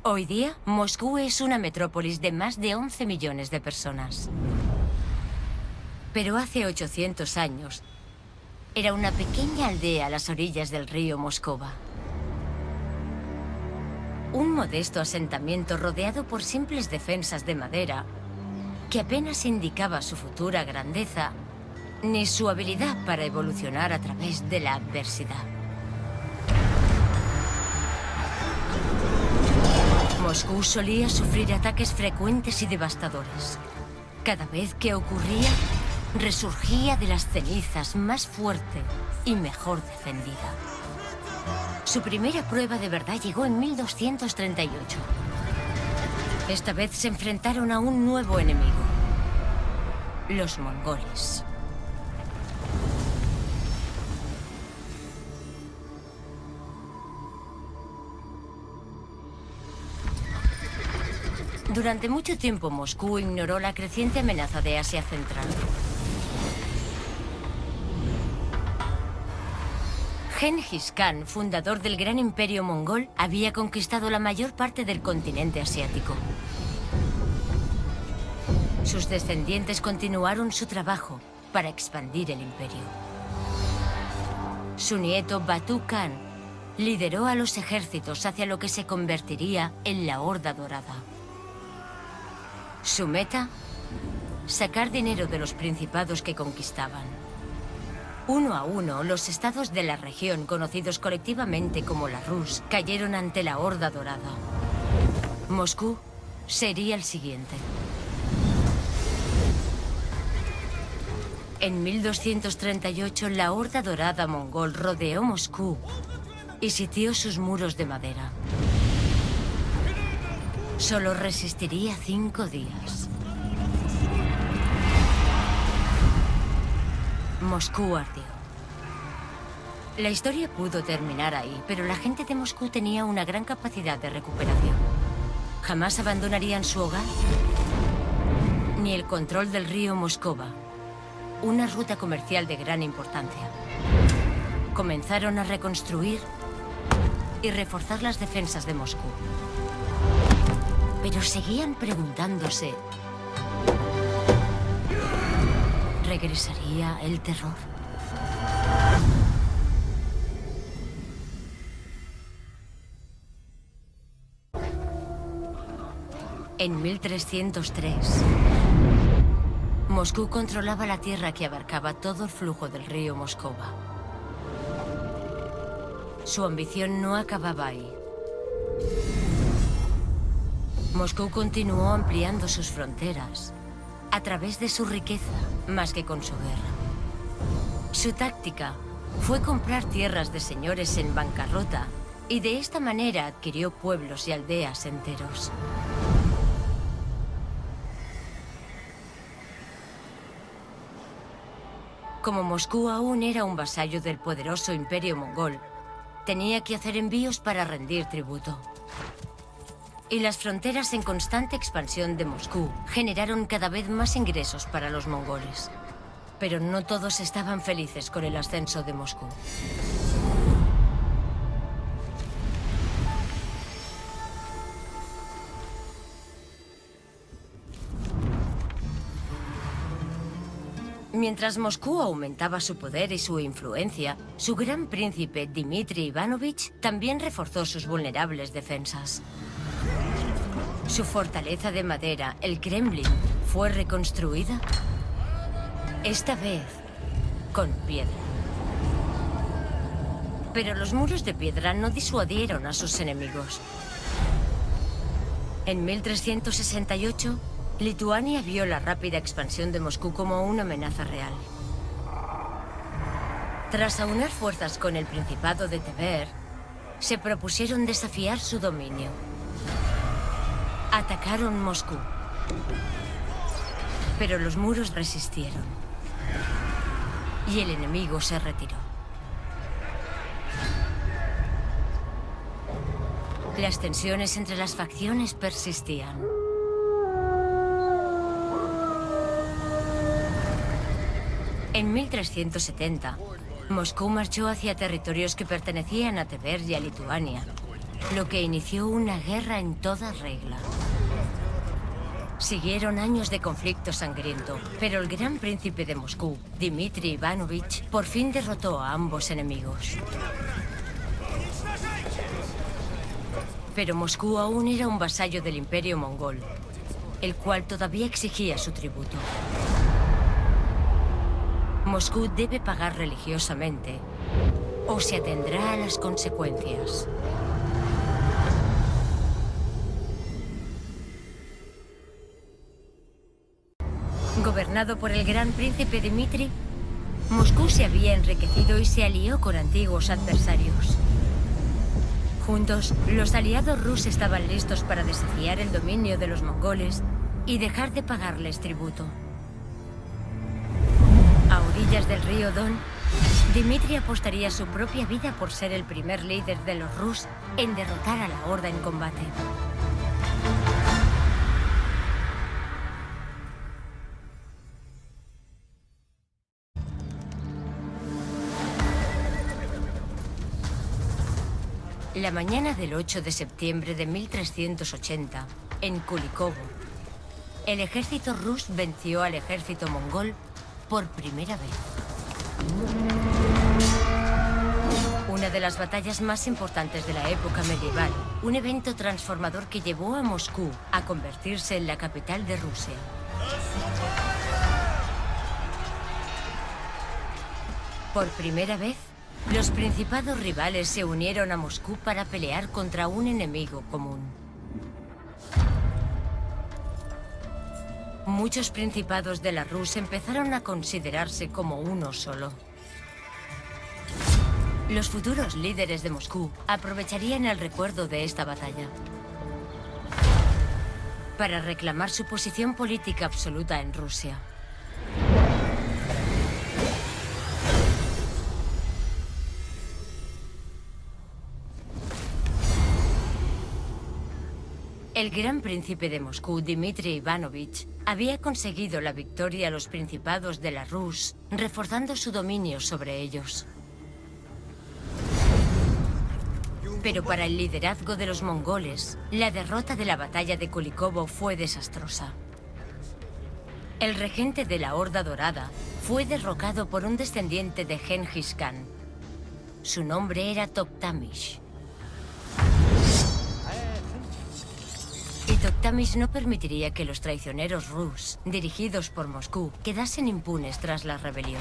Hoy día, Moscú es una metrópolis de más de 11 millones de personas. Pero hace 800 años, era una pequeña aldea a las orillas del río Moscova. Un modesto asentamiento rodeado por simples defensas de madera que apenas indicaba su futura grandeza ni su habilidad para evolucionar a través de la adversidad. Moscú solía sufrir ataques frecuentes y devastadores. Cada vez que ocurría, resurgía de las cenizas más fuerte y mejor defendida. Su primera prueba de verdad llegó en 1238. Esta vez se enfrentaron a un nuevo enemigo: los mongoles. Durante mucho tiempo, Moscú ignoró la creciente amenaza de Asia Central. Genghis Khan, fundador del Gran Imperio Mongol, había conquistado la mayor parte del continente asiático. Sus descendientes continuaron su trabajo para expandir el imperio. Su nieto, Batu Khan, lideró a los ejércitos hacia lo que se convertiría en la Horda Dorada. Su meta: sacar dinero de los principados que conquistaban. Uno a uno, los estados de la región, conocidos colectivamente como la Rus, cayeron ante la Horda Dorada. Moscú sería el siguiente. En 1238, la Horda Dorada mongol rodeó Moscú y sitió sus muros de madera. Solo resistiría 5 días. Moscú ardió. La historia pudo terminar ahí, pero la gente de Moscú tenía una gran capacidad de recuperación. Jamás abandonarían su hogar, ni el control del río Moscova, una ruta comercial de gran importancia. Comenzaron a reconstruir y reforzar las defensas de Moscú. Pero seguían preguntándose: ¿regresaría el terror? En 1303, Moscú controlaba la tierra que abarcaba todo el flujo del río Moscova. Su ambición no acababa ahí. Moscú continuó ampliando sus fronteras a través de su riqueza, más que con su guerra. Su táctica fue comprar tierras de señores en bancarrota y de esta manera adquirió pueblos y aldeas enteros. Como Moscú aún era un vasallo del poderoso imperio mongol, tenía que hacer envíos para rendir tributo. Y las fronteras en constante expansión de Moscú generaron cada vez más ingresos para los mongoles. Pero no todos estaban felices con el ascenso de Moscú. Mientras Moscú aumentaba su poder y su influencia, su gran príncipe Dmitri Ivanovich también reforzó sus vulnerables defensas. Su fortaleza de madera, el Kremlin, fue reconstruida, esta vez con piedra. Pero los muros de piedra no disuadieron a sus enemigos. En 1368, Lituania vio la rápida expansión de Moscú como una amenaza real. Tras aunar fuerzas con el Principado de Tver, se propusieron desafiar su dominio. Atacaron Moscú, pero los muros resistieron y el enemigo se retiró. Las tensiones entre las facciones persistían. En 1370, Moscú marchó hacia territorios que pertenecían a Tver y a Lituania, lo que inició una guerra en toda regla. Siguieron años de conflicto sangriento, pero el gran príncipe de Moscú, Dmitri Ivanovich, por fin derrotó a ambos enemigos. Pero Moscú aún era un vasallo del Imperio mongol, el cual todavía exigía su tributo. Moscú debe pagar religiosamente, o se atendrá a las consecuencias. Gobernado por el gran príncipe Dmitri, Moscú se había enriquecido y se alió con antiguos adversarios. Juntos, los aliados rusos estaban listos para desafiar el dominio de los mongoles y dejar de pagarles tributo. A orillas del río Don, Dmitri apostaría su propia vida por ser el primer líder de los Rus en derrotar a la Horda en combate. La mañana del 8 de septiembre de 1380, en Kulikovo, el ejército rus venció al ejército mongol por primera vez. Una de las batallas más importantes de la época medieval, un evento transformador que llevó a Moscú a convertirse en la capital de Rusia. Por primera vez, los principados rivales se unieron a Moscú para pelear contra un enemigo común. Muchos principados de la Rus empezaron a considerarse como uno solo. Los futuros líderes de Moscú aprovecharían el recuerdo de esta batalla para reclamar su posición política absoluta en Rusia. El gran príncipe de Moscú, Dmitri Ivanovich, había conseguido la victoria a los principados de la Rus, reforzando su dominio sobre ellos. Pero para el liderazgo de los mongoles, la derrota de la batalla de Kulikovo fue desastrosa. El regente de la Horda Dorada fue derrocado por un descendiente de Genghis Khan. Su nombre era Toktamish. Y Toktamish no permitiría que los traicioneros rus, dirigidos por Moscú, quedasen impunes tras la rebelión.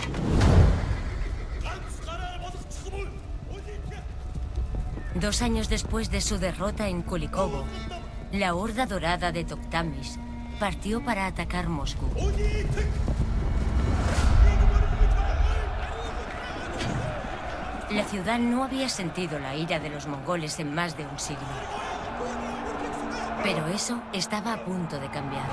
Dos años después de su derrota en Kulikovo, la Horda Dorada de Toktamish partió para atacar Moscú. La ciudad no había sentido la ira de los mongoles en más de un siglo. Pero eso estaba a punto de cambiar.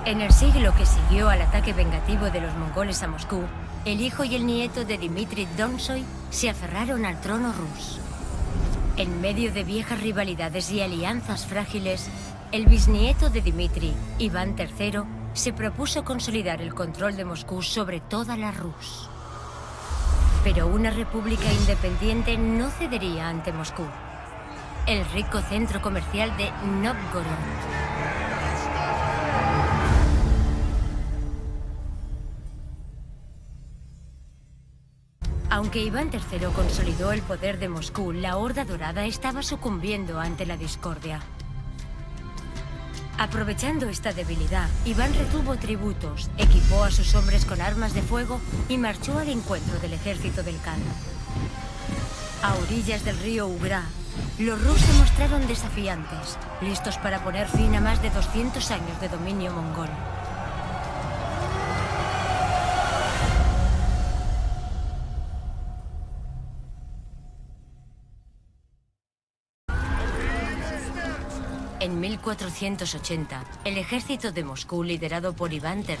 En el siglo que siguió al ataque vengativo de los mongoles a Moscú, el hijo y el nieto de Dmitri Donsoy se aferraron al trono rus. En medio de viejas rivalidades y alianzas frágiles, el bisnieto de Dmitri, Iván III, se propuso consolidar el control de Moscú sobre toda la Rus. Pero una república independiente no cedería ante Moscú, el rico centro comercial de Novgorod. Aunque Iván III consolidó el poder de Moscú, la Horda Dorada estaba sucumbiendo ante la discordia. Aprovechando esta debilidad, Iván retuvo tributos, equipó a sus hombres con armas de fuego y marchó al encuentro del ejército del Khan. A orillas del río Ugra, los rus se mostraron desafiantes, listos para poner fin a más de 200 años de dominio mongol. En 1480, el ejército de Moscú, liderado por Iván III,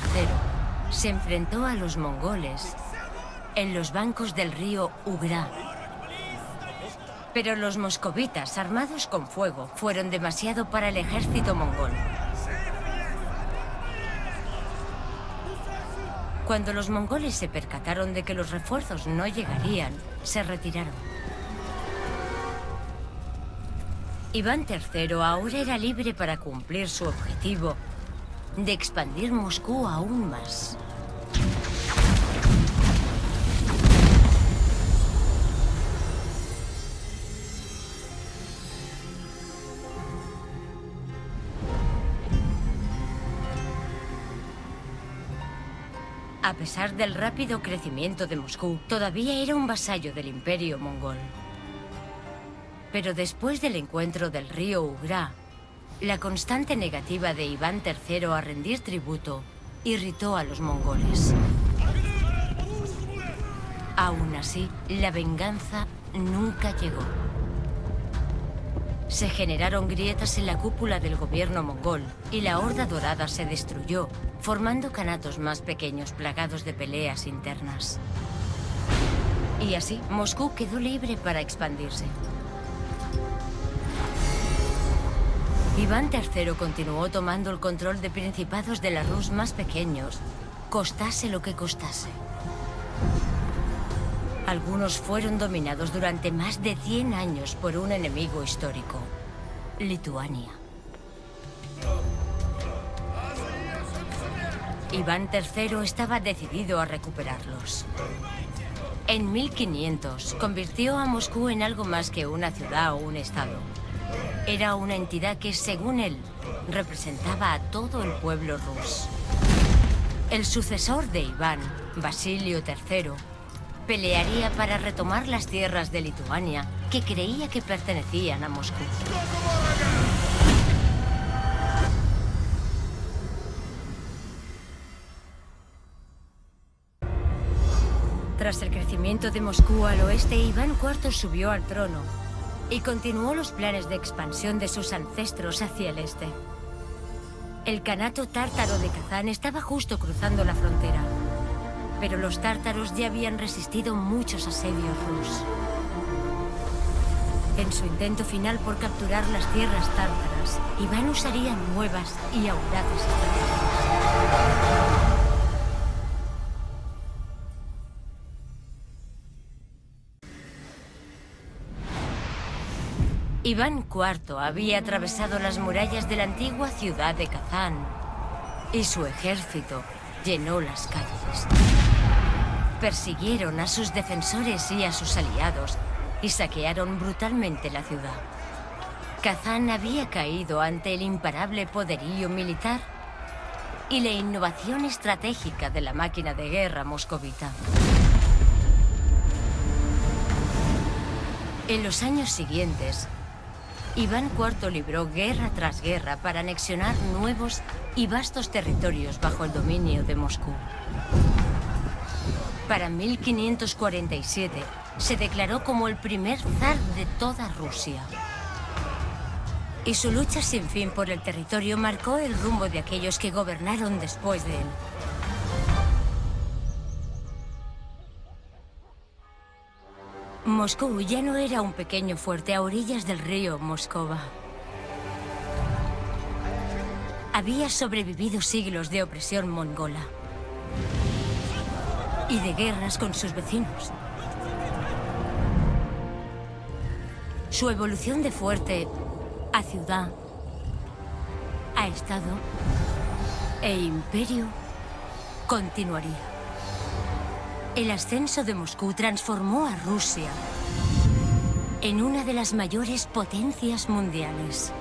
se enfrentó a los mongoles en los bancos del río Ugra. Pero los moscovitas, armados con fuego, fueron demasiado para el ejército mongol. Cuando los mongoles se percataron de que los refuerzos no llegarían, se retiraron. Iván III ahora era libre para cumplir su objetivo de expandir Moscú aún más. A pesar del rápido crecimiento de Moscú, todavía era un vasallo del Imperio mongol. Pero después del encuentro del río Ugra, la constante negativa de Iván III a rendir tributo irritó a los mongoles. Aún así, la venganza nunca llegó. Se generaron grietas en la cúpula del gobierno mongol y la Horda Dorada se destruyó, formando kanatos más pequeños plagados de peleas internas. Y así, Moscú quedó libre para expandirse. Iván III continuó tomando el control de principados de la Rus más pequeños, costase lo que costase. Algunos fueron dominados durante más de 100 años por un enemigo histórico, Lituania. Iván III estaba decidido a recuperarlos. En 1500 convirtió a Moscú en algo más que una ciudad o un estado. Era una entidad que, según él, representaba a todo el pueblo rus. El sucesor de Iván, Basilio III, pelearía para retomar las tierras de Lituania que creía que pertenecían a Moscú. Tras el crecimiento de Moscú al oeste, Iván IV subió al trono y continuó los planes de expansión de sus ancestros hacia el este. El Kanato tártaro de Kazán estaba justo cruzando la frontera, pero los tártaros ya habían resistido muchos asedios rusos. En su intento final por capturar las tierras tártaras, Iván usaría nuevas y audaces estrategias. Iván IV había atravesado las murallas de la antigua ciudad de Kazán y su ejército llenó las calles. Persiguieron a sus defensores y a sus aliados y saquearon brutalmente la ciudad. Kazán había caído ante el imparable poderío militar y la innovación estratégica de la máquina de guerra moscovita. En los años siguientes, Iván IV libró guerra tras guerra para anexionar nuevos y vastos territorios bajo el dominio de Moscú. Para 1547 se declaró como el primer zar de toda Rusia. Y su lucha sin fin por el territorio marcó el rumbo de aquellos que gobernaron después de él. Moscú ya no era un pequeño fuerte a orillas del río Moscova. Había sobrevivido siglos de opresión mongola y de guerras con sus vecinos. Su evolución de fuerte a ciudad, a estado e imperio continuaría. El ascenso de Moscú transformó a Rusia en una de las mayores potencias mundiales.